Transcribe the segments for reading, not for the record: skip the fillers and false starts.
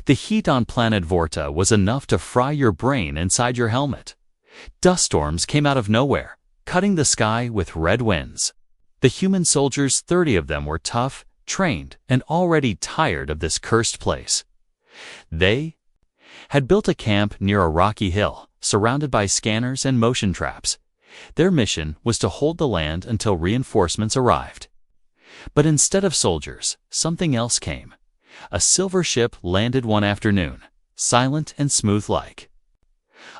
The heat on planet Vorta was enough to fry your brain inside your helmet. Dust storms came out of nowhere, cutting the sky with red winds. The human soldiers, 30 of them, were tough, trained, and already tired of this cursed place. They had built a camp near a rocky hill, surrounded by scanners and motion traps. Their mission was to hold the land until reinforcements arrived. But instead of soldiers, something else came. A silver ship landed one afternoon, silent and smooth-like.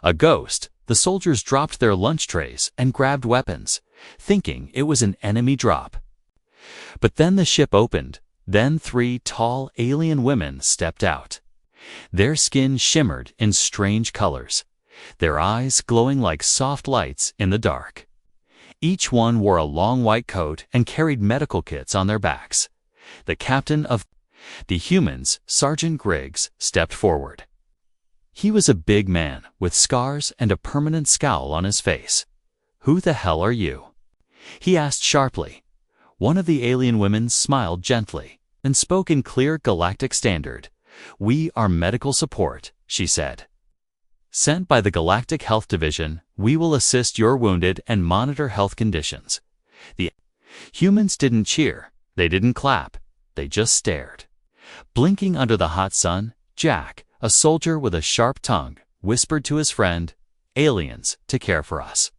A ghost, the soldiers dropped their lunch trays and grabbed weapons, thinking it was an enemy drop. But then the ship opened. Then 3 tall alien women stepped out. Their skin shimmered in strange colors, their eyes glowing like soft lights in the dark. Each one wore a long white coat and carried medical kits on their backs. The captain of the humans, Sergeant Griggs, stepped forward. He was a big man with scars and a permanent scowl on his face. "Who the hell are you?" he asked sharply. One of the alien women smiled gently and spoke in clear galactic standard. "We are medical support," she said. "Sent by the Galactic Health Division, we will assist your wounded and monitor health conditions." The humans didn't cheer, they didn't clap, they just stared. Blinking under the hot sun, Jack, a soldier with a sharp tongue, whispered to his friend, "Aliens to care for us."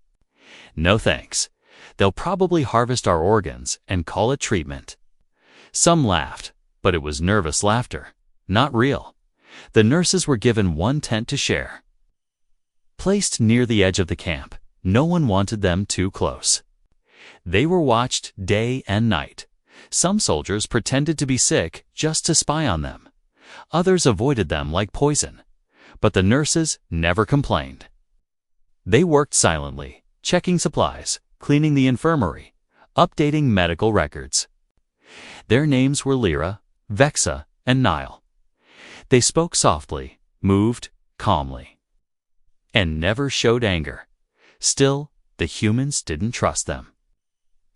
"No thanks. They'll probably harvest our organs and call it treatment." Some laughed, but it was nervous laughter, not real. The nurses were given one tent to share. Placed near the edge of the camp, no one wanted them too close. They were watched day and night. Some soldiers pretended to be sick just to spy on them. Others avoided them like poison. But the nurses never complained. They worked silently, checking supplies, cleaning the infirmary, updating medical records. Their names were Lyra, Vexa, and Nile. They spoke softly, moved calmly, and never showed anger. Still, the humans didn't trust them.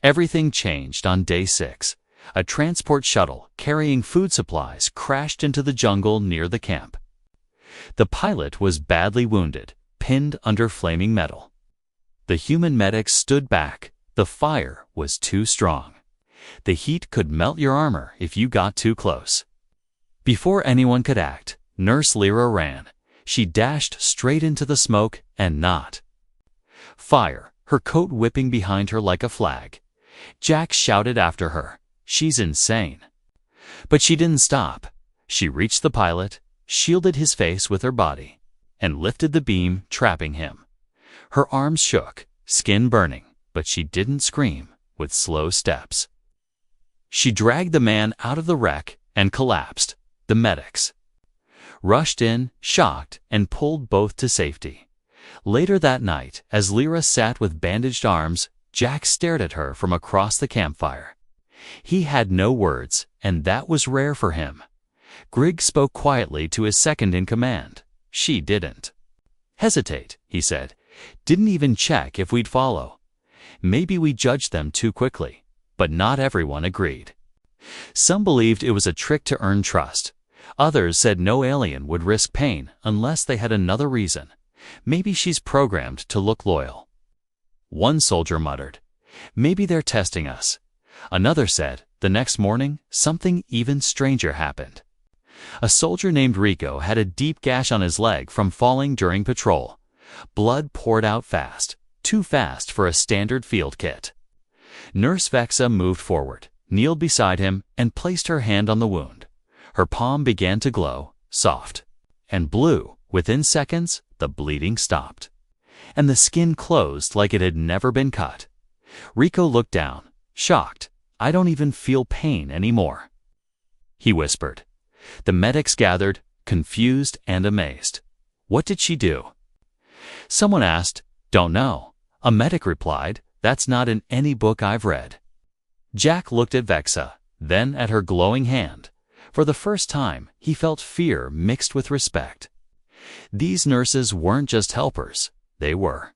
Everything changed on day 6. A transport shuttle carrying food supplies crashed into the jungle near the camp. The pilot was badly wounded, pinned under flaming metal. The human medics stood back. The fire was too strong. The heat could melt your armor if you got too close. Before anyone could act, Nurse Lyra ran. She dashed straight into the smoke and not. Fire, her coat whipping behind her like a flag. Jack shouted after her, "She's insane." But she didn't stop. She reached the pilot, shielded his face with her body, and lifted the beam, trapping him. Her arms shook, skin burning, but she didn't scream. With slow steps, she dragged the man out of the wreck and collapsed. The medics rushed in, shocked, and pulled both to safety. Later that night, as Lyra sat with bandaged arms, Jack stared at her from across the campfire. He had no words, and that was rare for him. Griggs spoke quietly to his second-in-command. She didn't hesitate, he said. Didn't even check if we'd follow. Maybe we judged them too quickly, but not everyone agreed. Some believed it was a trick to earn trust. Others said no alien would risk pain unless they had another reason. Maybe she's programmed to look loyal. One soldier muttered, "Maybe they're testing us." Another said, the next morning, something even stranger happened. A soldier named Rico had a deep gash on his leg from falling during patrol. Blood poured out fast, too fast for a standard field kit. Nurse Vexa moved forward, kneeled beside him, and placed her hand on the wound. Her palm began to glow, soft and blue. Within seconds, the bleeding stopped, and the skin closed like it had never been cut. Rico looked down, shocked. "I don't even feel pain anymore," he whispered. The medics gathered, confused and amazed. "What did she do?" Someone asked. "Don't know." A medic replied, "That's not in any book I've read." Jack looked at Vexa, then at her glowing hand. For the first time, he felt fear mixed with respect. These nurses weren't just helpers, they were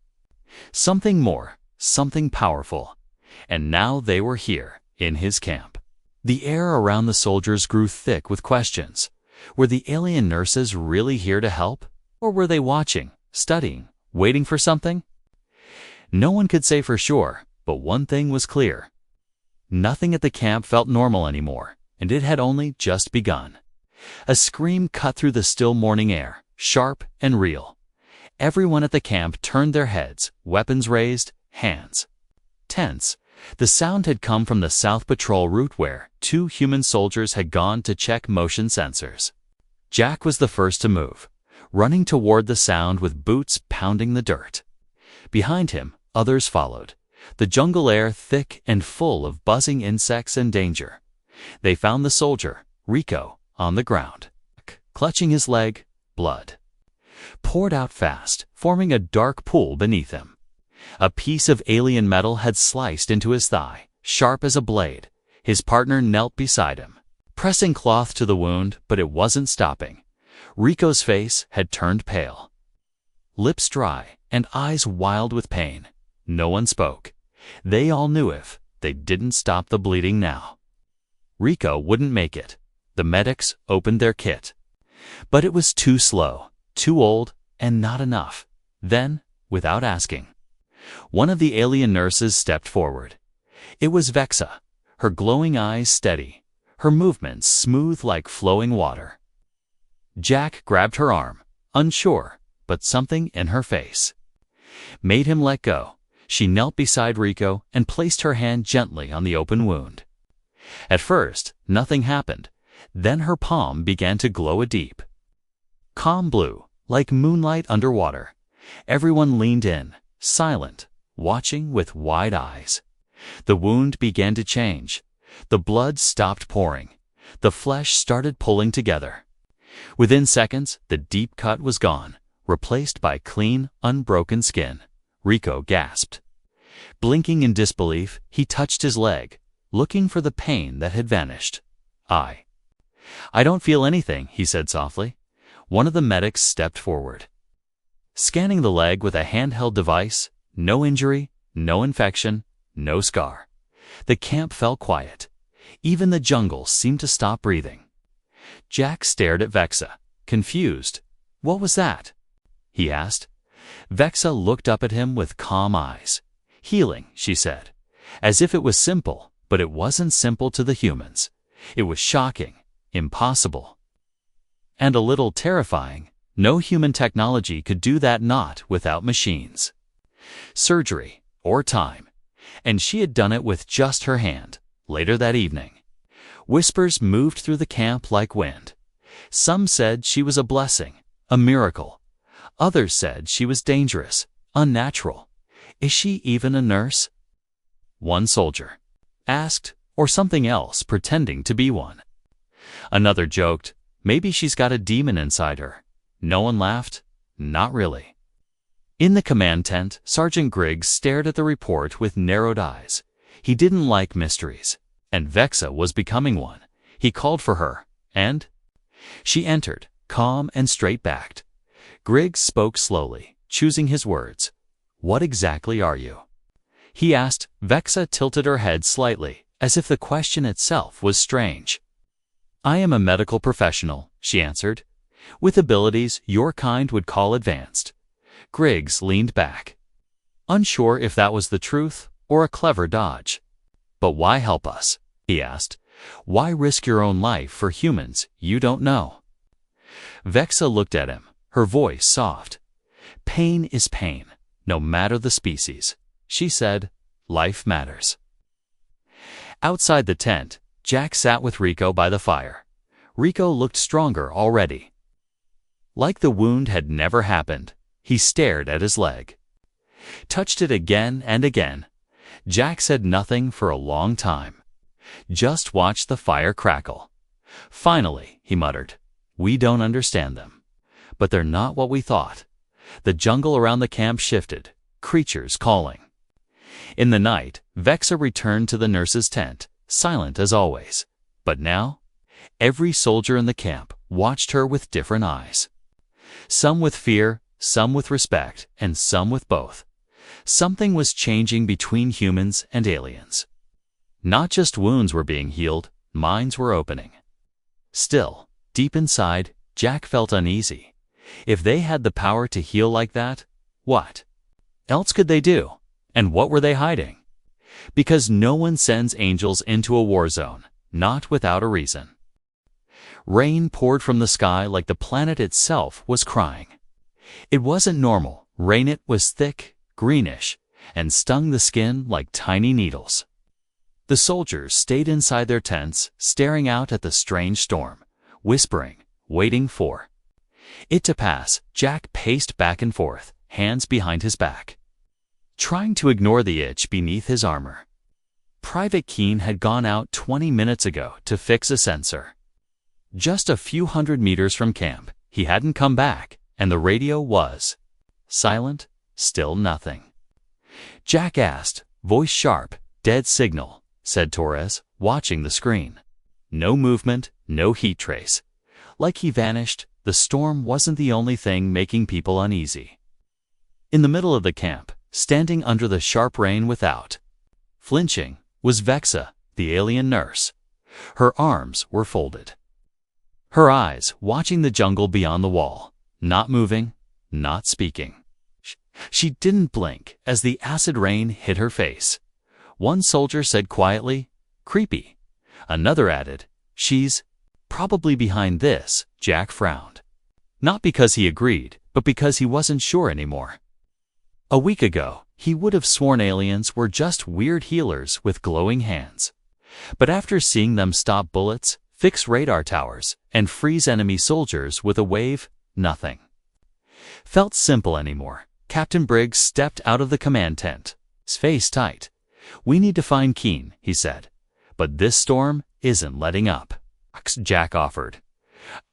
something more, something powerful. And now they were here, in his camp. The air around the soldiers grew thick with questions. Were the alien nurses really here to help? Or were they watching, studying, waiting for something? No one could say for sure, but one thing was clear. Nothing at the camp felt normal anymore, and it had only just begun. A scream cut through the still morning air, sharp and real. Everyone at the camp turned their heads, weapons raised, hands tense. The sound had come from the South Patrol route where 2 human soldiers had gone to check motion sensors. Jack was the first to move, running toward the sound with boots pounding the dirt. Behind him, others followed, the jungle air thick and full of buzzing insects and danger. They found the soldier, Rico, on the ground. Clutching his leg, blood poured out fast, forming a dark pool beneath him. A piece of alien metal had sliced into his thigh, sharp as a blade. His partner knelt beside him, pressing cloth to the wound, but it wasn't stopping. Rico's face had turned pale, lips dry and eyes wild with pain. No one spoke. They all knew if they didn't stop the bleeding now, Rico wouldn't make it. The medics opened their kit, but it was too slow, too old, and not enough. Then, without asking, one of the alien nurses stepped forward. It was Vexa, her glowing eyes steady, her movements smooth like flowing water. Jack grabbed her arm, unsure, but something in her face made him let go. She knelt beside Rico and placed her hand gently on the open wound. At first, nothing happened. Then her palm began to glow a deep, calm blue, like moonlight underwater. Everyone leaned in, silent, watching with wide eyes. The wound began to change. The blood stopped pouring. The flesh started pulling together. Within seconds, the deep cut was gone, replaced by clean, unbroken skin. Rico gasped. Blinking in disbelief, he touched his leg, looking for the pain that had vanished. I don't feel anything, he said softly. One of the medics stepped forward, scanning the leg with a handheld device. No injury, no infection, no scar. The camp fell quiet. Even the jungle seemed to stop breathing. Jack stared at Vexa, confused. What was that? He asked. Vexa looked up at him with calm eyes. Healing, she said, as if it was simple, but it wasn't simple to the humans. It was shocking, impossible, and a little terrifying. No human technology could do that, not without machines, surgery, or time. And she had done it with just her hand. Later that evening, whispers moved through the camp like wind. Some said she was a blessing, a miracle. Others said she was dangerous, unnatural. Is she even a nurse? One soldier asked, or something else pretending to be one. Another joked, maybe she's got a demon inside her. No one laughed. Not really. In the command tent, Sergeant Griggs stared at the report with narrowed eyes. He didn't like mysteries, and Vexa was becoming one. He called for her, and she entered, calm and straight-backed. Griggs spoke slowly, choosing his words. What exactly are you? He asked. Vexa tilted her head slightly, as if the question itself was strange. I am a medical professional, she answered, with abilities your kind would call advanced. Griggs leaned back, unsure if that was the truth or a clever dodge. But why help us? He asked. Why risk your own life for humans you don't know? Vexa looked at him, her voice soft. Pain is pain, no matter the species. She said, life matters. Outside the tent, Jack sat with Rico by the fire. Rico looked stronger already. Like the wound had never happened. He stared at his leg, touched it again and again. Jack said nothing for a long time. Just watched the fire crackle. Finally, he muttered, we don't understand them, but they're not what we thought. The jungle around the camp shifted, creatures calling. In the night, Vexa returned to the nurse's tent, silent as always. But now, every soldier in the camp watched her with different eyes. Some with fear, some with respect, and some with both. Something was changing between humans and aliens. Not just wounds were being healed, minds were opening. Still, Deep inside, Jack felt uneasy. If they had the power to heal like that, what else could they do? And what were they hiding? Because no one sends angels into a war zone, not without a reason. Rain poured from the sky like the planet itself was crying. It wasn't normal. Rain, it was thick, greenish, and stung the skin like tiny needles. The soldiers stayed inside their tents, staring out at the strange storm, whispering, waiting for it to pass. Jack paced back and forth, hands behind his back, trying to ignore the itch beneath his armor. Private Keene had gone out 20 minutes ago to fix a sensor. Just a few hundred meters from camp, he hadn't come back, and the radio was silent, still nothing. Jack asked, voice sharp. Dead signal, said Torres, watching the screen. No movement, no heat trace. Like he vanished. The storm wasn't the only thing making people uneasy. In the middle of the camp, standing under the sharp rain without flinching, was Vexa, the alien nurse. Her arms were folded, her eyes watching the jungle beyond the wall, not moving, not speaking. She didn't blink as the acid rain hit her face. One soldier said quietly, "Creepy." Another added, "She's probably behind this." Jack frowned. Not because he agreed, but because he wasn't sure anymore. A week ago, he would have sworn aliens were just weird healers with glowing hands. But after seeing them stop bullets, fix radar towers, and freeze enemy soldiers with a wave, nothing felt simple anymore. Captain Briggs stepped out of the command tent, his face tight. "We need to find Keene," he said. "But this storm isn't letting up." Jack offered,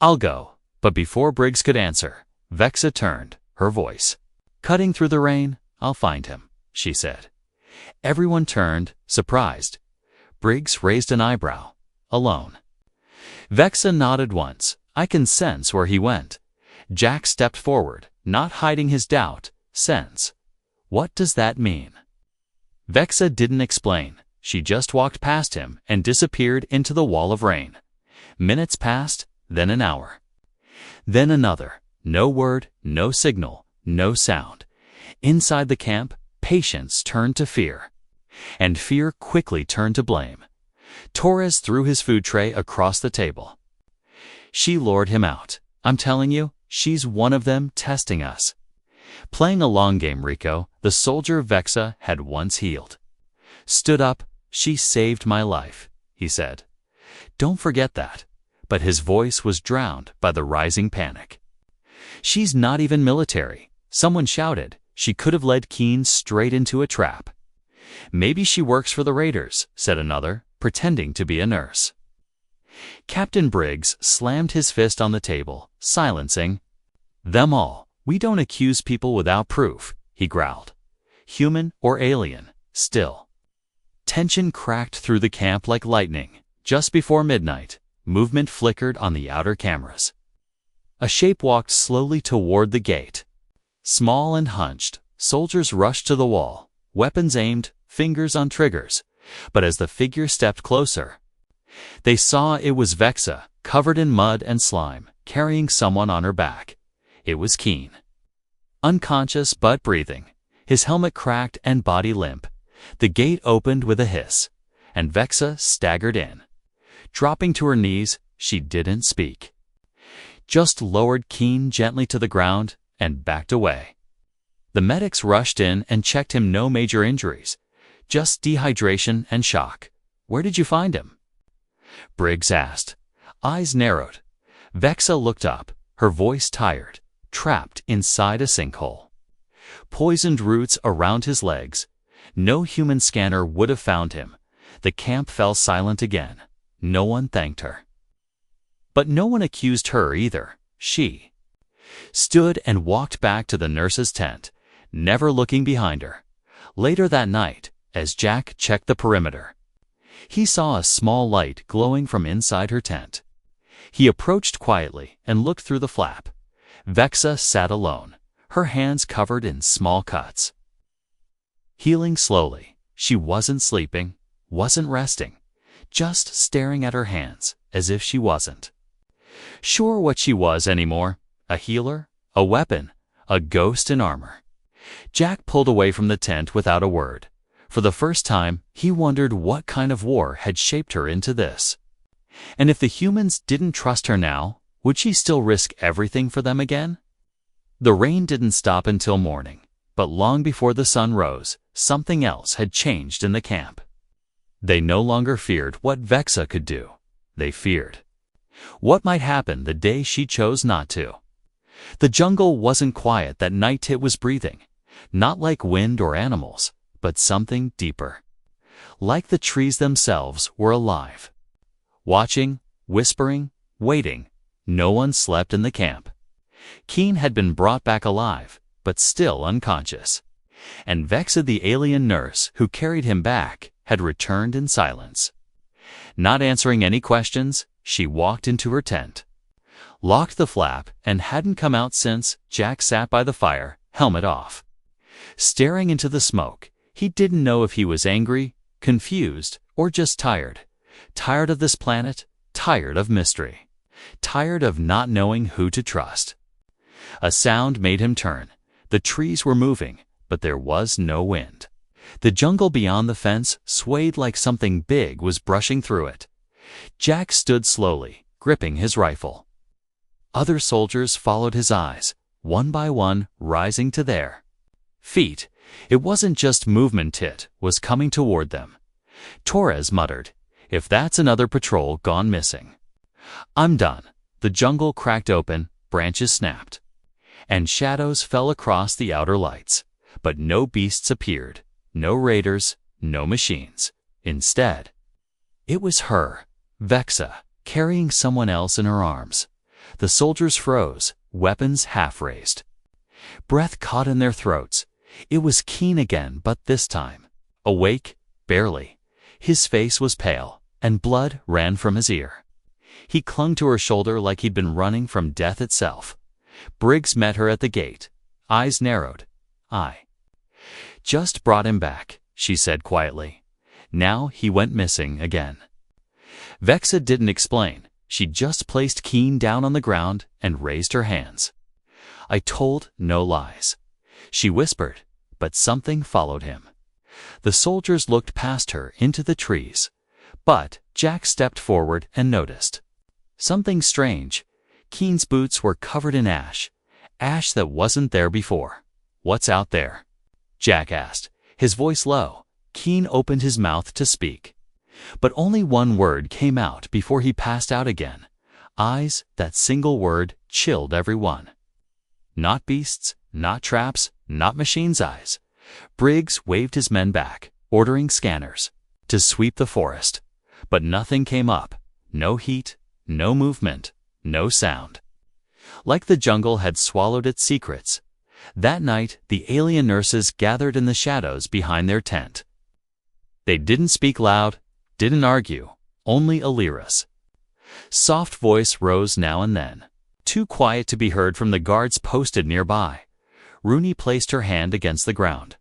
"I'll go." But before Briggs could answer, Vexa turned, her voice cutting through the rain. "I'll find him," she said. Everyone turned, surprised. Briggs raised an eyebrow. "Alone?" Vexa nodded once. "I can sense where he went." Jack stepped forward, not hiding his doubt. "Sense? What does that mean?" Vexa didn't explain. She just walked past him and disappeared into the wall of rain. Minutes passed, then an hour. Then another. No word, no signal, no sound. Inside the camp, patience turned to fear. And fear quickly turned to blame. Torres threw his food tray across the table. "She lured him out. I'm telling you, she's one of them testing us." Playing a long game, Rico, the soldier Vexa had once healed, stood up. "She saved my life," he said. "Don't forget that." But his voice was drowned by the rising panic. "She's not even military," someone shouted. "She could have led Keene straight into a trap." "Maybe she works for the Raiders," said another, pretending to be a nurse. Captain Briggs slammed his fist on the table, silencing them all. "We don't accuse people without proof," he growled. "Human or alien, still." Tension cracked through the camp like lightning. Just before midnight, movement flickered on the outer cameras. A shape walked slowly toward the gate. Small and hunched, soldiers rushed to the wall, weapons aimed, fingers on triggers. But as the figure stepped closer, they saw it was Vexa, covered in mud and slime, carrying someone on her back. It was Keene. Unconscious but breathing, his helmet cracked and body limp. The gate opened with a hiss, and Vexa staggered in. Dropping to her knees, she didn't speak. Just lowered Keene gently to the ground and backed away. The medics rushed in and checked him. No major injuries, just dehydration and shock. "Where did you find him?" Briggs asked. Eyes narrowed. Vexa looked up, her voice tired, trapped inside a sinkhole. Poisoned roots around his legs. No human scanner would have found him. The camp fell silent again. No one thanked her. But no one accused her either. She stood and walked back to the nurse's tent, never looking behind her. Later that night, as Jack checked the perimeter, he saw a small light glowing from inside her tent. He approached quietly and looked through the flap. Vexa sat alone, her hands covered in small cuts. Healing slowly. She wasn't sleeping, wasn't resting, just staring at her hands as if she wasn't. Sure what she was anymore, a healer, a weapon, a ghost in armor. Jack pulled away from the tent without a word. For the first time, he wondered what kind of war had shaped her into this. And if the humans didn't trust her now, would she still risk everything for them again? The rain didn't stop until morning, but long before the sun rose, something else had changed in the camp. They no longer feared what Vexa could do. They feared what might happen the day she chose not to. The jungle wasn't quiet that night. It was breathing, not like wind or animals, but something deeper. Like the trees themselves were alive. Watching, whispering, waiting, no one slept in the camp. Keen had been brought back alive, but still unconscious. And Vexa, the alien nurse who carried him back, had returned in silence. Not answering any questions, she walked into her tent, locked the flap, and hadn't come out since. Jack sat by the fire, helmet off. Staring into the smoke, he didn't know if he was angry, confused, or just tired. Tired of this planet, tired of mystery, tired of not knowing who to trust. A sound made him turn. The trees were moving, but there was no wind. The jungle beyond the fence swayed like something big was brushing through it. Jack stood slowly, gripping his rifle. Other soldiers followed his eyes, one by one rising to their feet. It wasn't just movement, it was coming toward them. Torres muttered, "If that's another patrol gone missing." "I'm done." The jungle cracked open, branches snapped, and shadows fell across the outer lights. But no beasts appeared, no raiders, no machines. Instead, it was her, Vexa, carrying someone else in her arms. The soldiers froze, weapons half raised. Breath caught in their throats. It was Keen again, but this time awake, barely. His face was pale, and blood ran from his ear. He clung to her shoulder like he'd been running from death itself. Briggs met her at the gate, eyes narrowed. "I just brought him back," she said quietly. "Now he went missing again." Vexa didn't explain. She just placed Keen down on the ground and raised her hands. "I told no lies," she whispered, but something followed him. The soldiers looked past her into the trees, but Jack stepped forward and noticed something strange. Keen's boots were covered in ash, ash that wasn't there before. "What's out there?" Jack asked, his voice low. Keen opened his mouth to speak, but only one word came out before he passed out again. Eyes, that single word chilled everyone. Not beasts, not traps, not machines' eyes. Briggs waved his men back, ordering scanners to sweep the forest. But nothing came up. No heat, no movement, no sound. Like the jungle had swallowed its secrets. That night, the alien nurses gathered in the shadows behind their tent. They didn't speak loud, didn't argue, only Alira's soft voice rose now and then, too quiet to be heard from the guards posted nearby. Rooney placed her hand against the ground.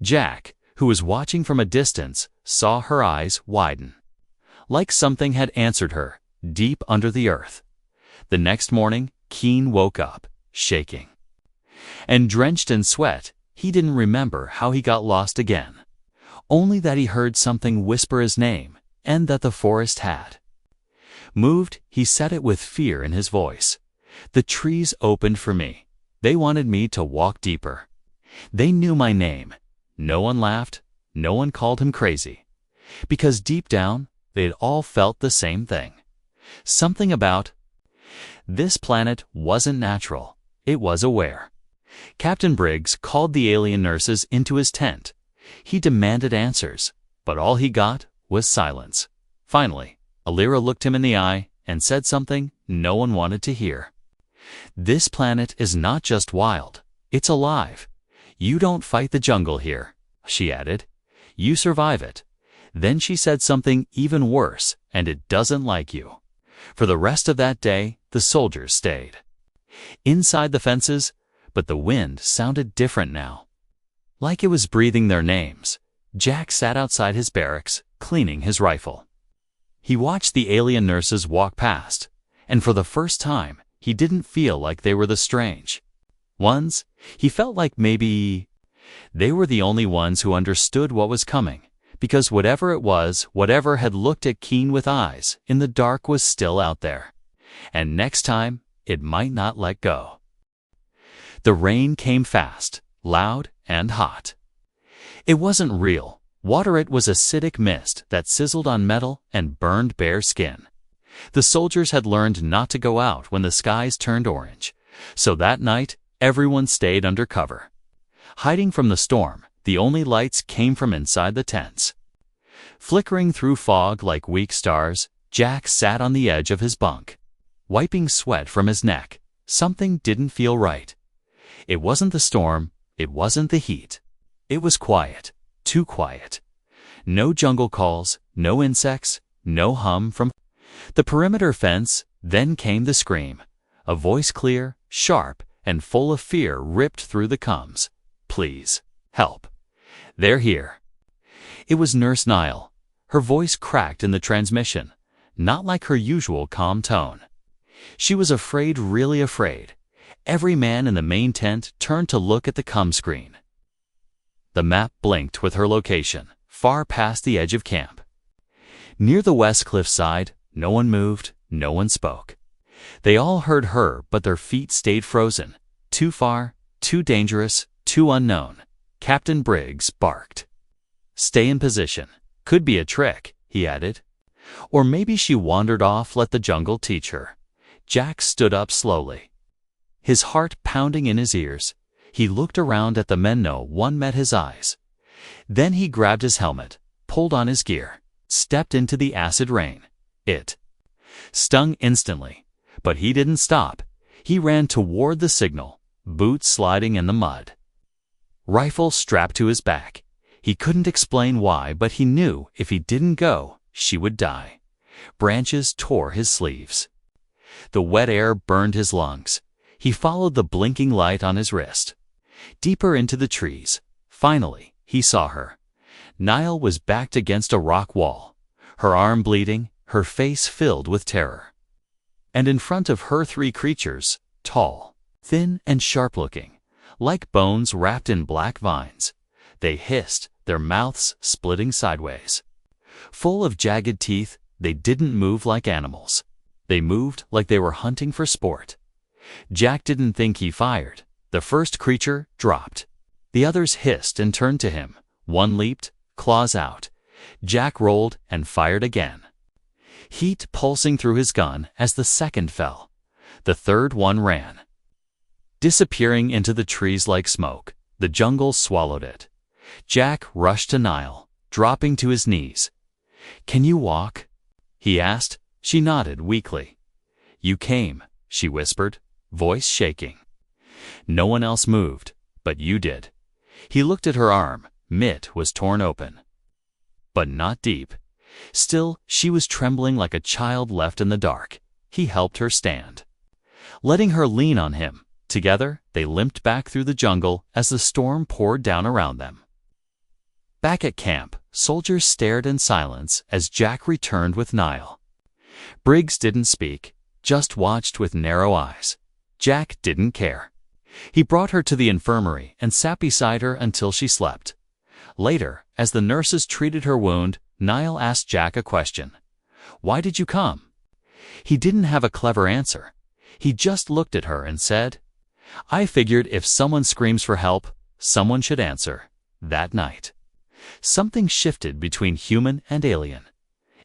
Jack, who was watching from a distance, saw her eyes widen, like something had answered her, deep under the earth. The next morning, Keen woke up, shaking and drenched in sweat. He didn't remember how he got lost again, only that he heard something whisper his name, and that the forest had moved. He said it with fear in his voice. "The trees opened for me. They wanted me to walk deeper. They knew my name." No one laughed, no one called him crazy, because deep down, they'd all felt the same thing. Something about this planet wasn't natural. It was aware. Captain Briggs called the alien nurses into his tent. He demanded answers, but all he got was silence. Finally, Alira looked him in the eye and said something no one wanted to hear. "This planet is not just wild, it's alive. You don't fight the jungle here," she added. "You survive it." Then she said something even worse, "and it doesn't like you." For the rest of that day, the soldiers stayed inside the fences, but the wind sounded different now, like it was breathing their names. Jack sat outside his barracks, cleaning his rifle. He watched the alien nurses walk past, And for the first time, he didn't feel like they were the strange ones. He felt like maybe they were the only ones who understood what was coming, because whatever it was, whatever had looked at Keen with eyes in the dark was still out there. And next time, it might not let go. The rain came fast, loud, and hot. It wasn't real water, it was acidic mist that sizzled on metal and burned bare skin. The soldiers had learned not to go out when the skies turned orange, so that night everyone stayed under cover. Hiding from the storm, the only lights came from inside the tents. Flickering through fog like weak stars, Jack sat on the edge of his bunk, wiping sweat from his neck. Something didn't feel right. It wasn't the storm, it wasn't the heat. It was quiet, too quiet. No jungle calls, no insects, no hum from the perimeter fence. Then came the scream. A voice clear, sharp, and full of fear ripped through the cums. Please, help. They're here. It was Nurse Nile. Her voice cracked in the transmission, not like her usual calm tone. She was afraid, really afraid. Every man in the main tent turned to look at the comm screen. The map blinked with her location, far past the edge of camp. Near the west cliff side, no one moved, no one spoke. They all heard her, but their feet stayed frozen. Too far, too dangerous, too unknown. Captain Briggs barked. Stay in position. Could be a trick, he added. Or maybe she wandered off, let the jungle teach her. Jack stood up slowly, his heart pounding in his ears. He looked around at the men. No one met his eyes. Then he grabbed his helmet, pulled on his gear, stepped into the acid rain. It stung instantly, but he didn't stop. He ran toward the signal, boots sliding in the mud, rifle strapped to his back. He couldn't explain why, but he knew if he didn't go, she would die. Branches tore his sleeves. The wet air burned his lungs. He followed the blinking light on his wrist, deeper into the trees. Finally, he saw her. Nile was backed against a rock wall, her arm bleeding, her face filled with terror. And in front of her, three creatures, tall, thin, and sharp-looking, like bones wrapped in black vines. They hissed, their mouths splitting sideways. Full of jagged teeth, they didn't move like animals. They moved like they were hunting for sport. Jack didn't think. He fired. The first creature dropped. The others hissed and turned to him. One leaped, claws out. Jack rolled and fired again, heat pulsing through his gun as the second fell. The third one ran, disappearing into the trees like smoke. The jungle swallowed it. Jack rushed to Nile, dropping to his knees. "Can you walk?" he asked. She nodded weakly. "You came," she whispered, voice shaking. "No one else moved, but you did." He looked at her arm. Mitt was torn open, but not deep. Still, she was trembling like a child left in the dark. He helped her stand, letting her lean on him. Together, they limped back through the jungle as the storm poured down around them. Back at camp, soldiers stared in silence as Jack returned with Nile. Briggs didn't speak, just watched with narrow eyes. Jack didn't care. He brought her to the infirmary and sat beside her until she slept. Later, as the nurses treated her wound, Nile asked Jack a question. "Why did you come?" He didn't have a clever answer. He just looked at her and said, "I figured if someone screams for help, someone should answer." That night, something shifted between human and alien.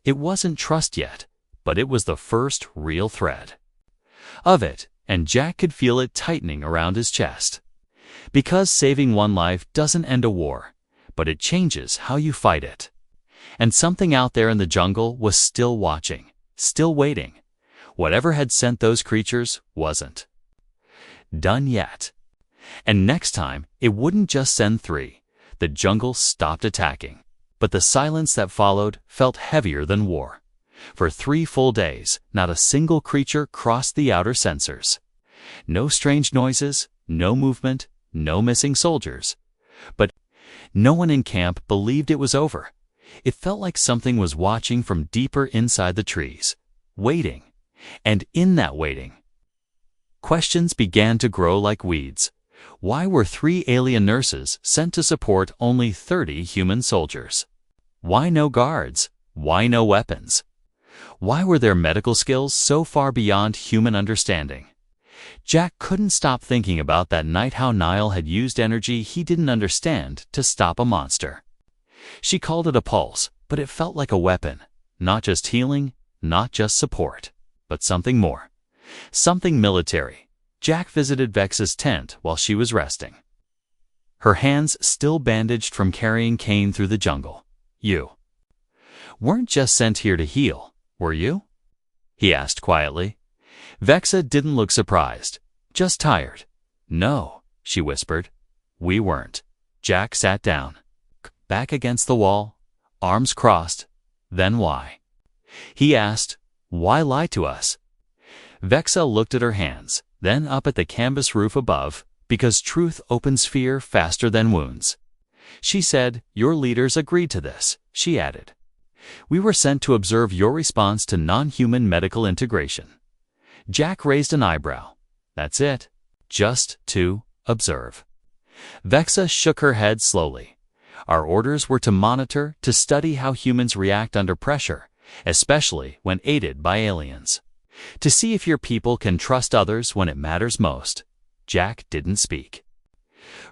It wasn't trust yet, but it was the first real thread of it, and Jack could feel it tightening around his chest. Because saving one life doesn't end a war, but it changes how you fight it. And something out there in the jungle was still watching, still waiting. Whatever had sent those creatures wasn't done yet. And next time, it wouldn't just send three. The jungle stopped attacking, but the silence that followed felt heavier than war. For 3 full days, not a single creature crossed the outer sensors. No strange noises, no movement, no missing soldiers. But no one in camp believed it was over. It felt like something was watching from deeper inside the trees, waiting. And in that waiting, questions began to grow like weeds. Why were 3 alien nurses sent to support only 30 human soldiers? Why no guards? Why no weapons? Why were their medical skills so far beyond human understanding? Jack couldn't stop thinking about that night how Niall had used energy he didn't understand to stop a monster. She called it a pulse, but it felt like a weapon. Not just healing, not just support, but something more. Something military. Jack visited Vexa's tent while she was resting. Her hands still bandaged from carrying Kane through the jungle. "You weren't just sent here to heal, were you?" he asked quietly. Vexa didn't look surprised, just tired. "No," she whispered. "We weren't." Jack sat down, back against the wall, arms crossed. "Then why?" he asked. "Why lie to us?" Vexa looked at her hands, then up at the canvas roof above, because truth opens fear faster than wounds. She said, "Your leaders agreed to this," she added. "We were sent to observe your response to non-human medical integration." Jack raised an eyebrow. "That's it. Just to observe." Vexa shook her head slowly. "Our orders were to monitor, to study how humans react under pressure, especially when aided by aliens. To see if your people can trust others when it matters most." Jack didn't speak.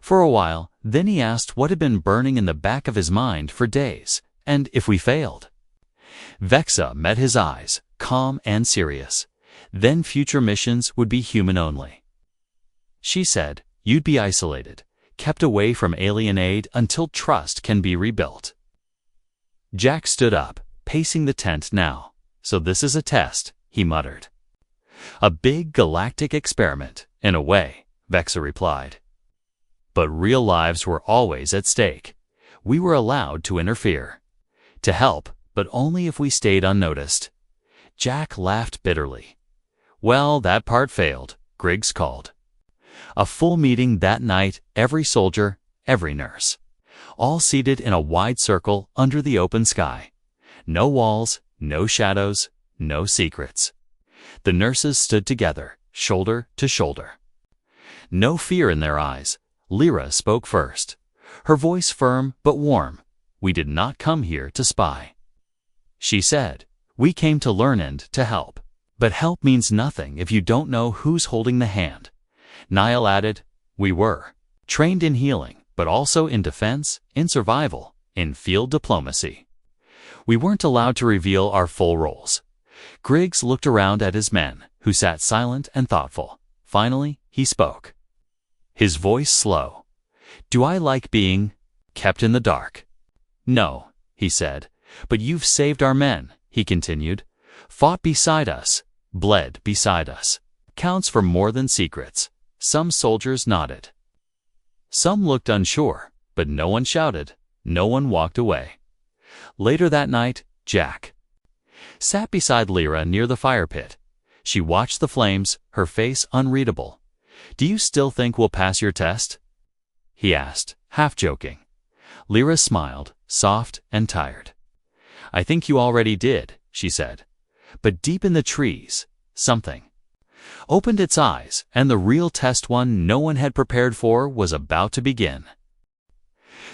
For a while, then he asked what had been burning in the back of his mind for days, and if we failed. Vexa met his eyes, calm and serious. Then future missions would be human only. She said, "You'd be isolated, kept away from alien aid until trust can be rebuilt." Jack stood up, pacing the tent now. "So this is a test," he muttered. "A big galactic experiment, in a way," Vexa replied. "But real lives were always at stake. We were allowed to interfere. To help, but only if we stayed unnoticed." Jack laughed bitterly. "Well, that part failed," Griggs called. A full meeting that night, every soldier, every nurse. All seated in a wide circle under the open sky. No walls, no shadows, no secrets. The nurses stood together, shoulder to shoulder. No fear in their eyes. Lyra spoke first. Her voice firm but warm. "We did not come here to spy." She said, "We came to learn and to help. But help means nothing if you don't know who's holding the hand." Niall added, "We were trained in healing, but also in defense, in survival, in field diplomacy. We weren't allowed to reveal our full roles." Griggs looked around at his men, who sat silent and thoughtful. Finally, he spoke. His voice slow. "Do I like being kept in the dark?" "No," he said. "But you've saved our men," he continued. "Fought beside us, bled beside us. Counts for more than secrets." Some soldiers nodded. Some looked unsure, but no one shouted. No one walked away. Later that night, Jack sat beside Lyra near the fire pit. She watched the flames, her face unreadable. "Do you still think we'll pass your test?" he asked, half joking. Lyra smiled, soft and tired. "I think you already did," she said. But deep in the trees, something opened its eyes, and the real test, one no one had prepared for, was about to begin.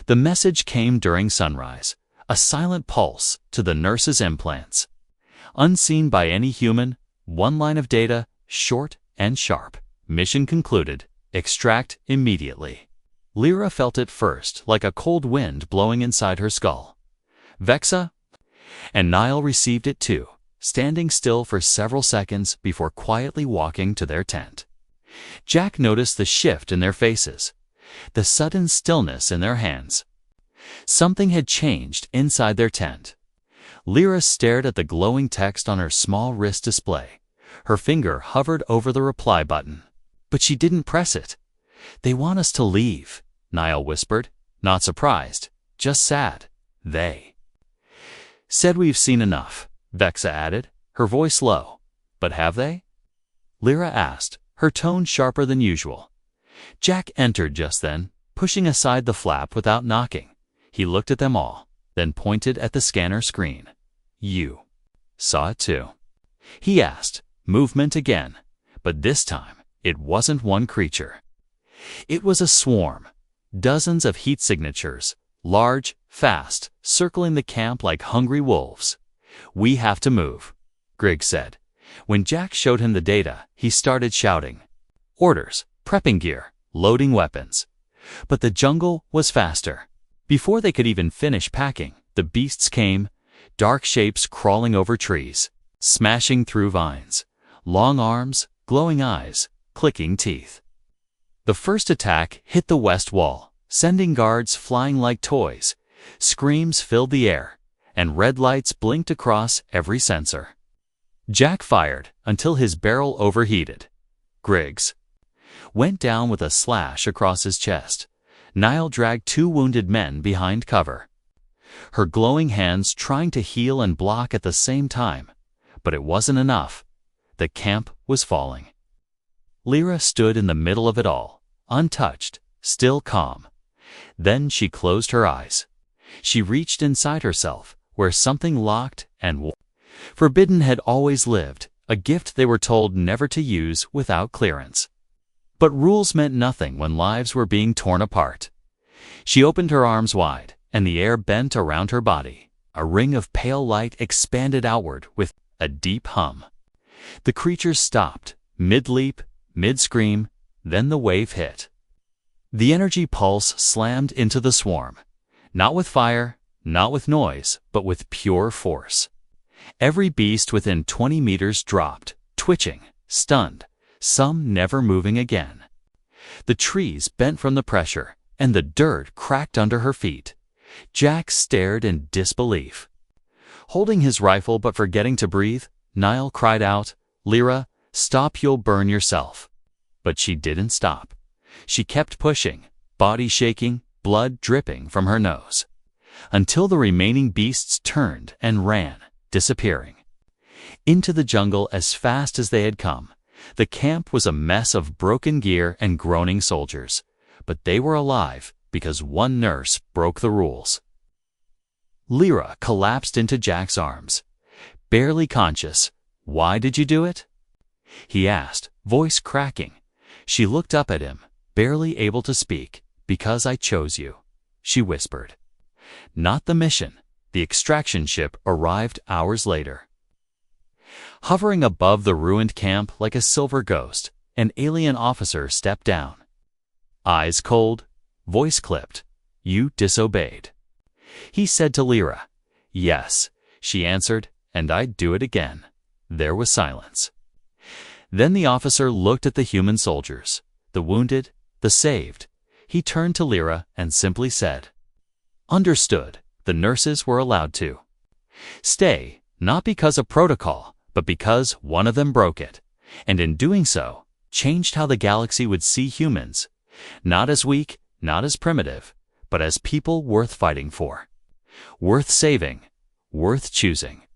The message came during sunrise, a silent pulse to the nurse's implants. Unseen by any human, one line of data, short and sharp. "Mission concluded. Extract immediately." Lyra felt it first, like a cold wind blowing inside her skull. Vexa and Niall received it too, standing still for several seconds before quietly walking to their tent. Jack noticed the shift in their faces, the sudden stillness in their hands. Something had changed inside their tent. Lyra stared at the glowing text on her small wrist display. Her finger hovered over the reply button, but she didn't press it. "They want us to leave," Niall whispered, not surprised, just sad. "They said we've seen enough," Vexa added, her voice low. "But have they?" Lyra asked, her tone sharper than usual. Jack entered just then, pushing aside the flap without knocking. He looked at them all, then pointed at the scanner screen. "You saw it too?" he asked, movement again, but this time it wasn't one creature. It was a swarm, dozens of heat signatures, large, fast, circling the camp like hungry wolves. "We have to move," Griggs said. When Jack showed him the data, he started shouting. Orders, prepping gear, loading weapons. But the jungle was faster. Before they could even finish packing, the beasts came, dark shapes crawling over trees, smashing through vines, long arms, glowing eyes, clicking teeth. The first attack hit the west wall, sending guards flying like toys. Screams filled the air, and red lights blinked across every sensor. Jack fired until his barrel overheated. Griggs went down with a slash across his chest. Niall dragged 2 wounded men behind cover, her glowing hands trying to heal and block at the same time. But it wasn't enough. The camp was falling. Lyra stood in the middle of it all, untouched, still calm. Then she closed her eyes. She reached inside herself, where something locked and forbidden had always lived, a gift they were told never to use without clearance. But rules meant nothing when lives were being torn apart. She opened her arms wide, and the air bent around her body. A ring of pale light expanded outward with a deep hum. The creatures stopped, mid-leap, mid-scream, then the wave hit. The energy pulse slammed into the swarm, not with fire, not with noise, but with pure force. Every beast within 20 meters dropped, twitching, stunned, some never moving again. The trees bent from the pressure, and the dirt cracked under her feet. Jack stared in disbelief. Holding his rifle but forgetting to breathe, Niall cried out, "Lyra, stop, you'll burn yourself." But she didn't stop. She kept pushing, body shaking, blood dripping from her nose, until the remaining beasts turned and ran, disappearing into the jungle as fast as they had come. The camp was a mess of broken gear and groaning soldiers, but they were alive because one nurse broke the rules. Lyra collapsed into Jack's arms, barely conscious. "Why did you do it?" he asked, voice cracking. She looked up at him, barely able to speak. "Because I chose you," she whispered. Not the mission. The extraction ship arrived hours later. Hovering above the ruined camp like a silver ghost, an alien officer stepped down. Eyes cold, voice clipped. "You disobeyed." He said to Lyra. "Yes," she answered, "and I'd do it again." There was silence. Then the officer looked at the human soldiers, the wounded, the saved. He turned to Lyra and simply said, "Understood." The nurses were allowed to stay, not because of protocol, but because one of them broke it, and in doing so, changed how the galaxy would see humans, not as weak, not as primitive, but as people worth fighting for, worth saving, worth choosing.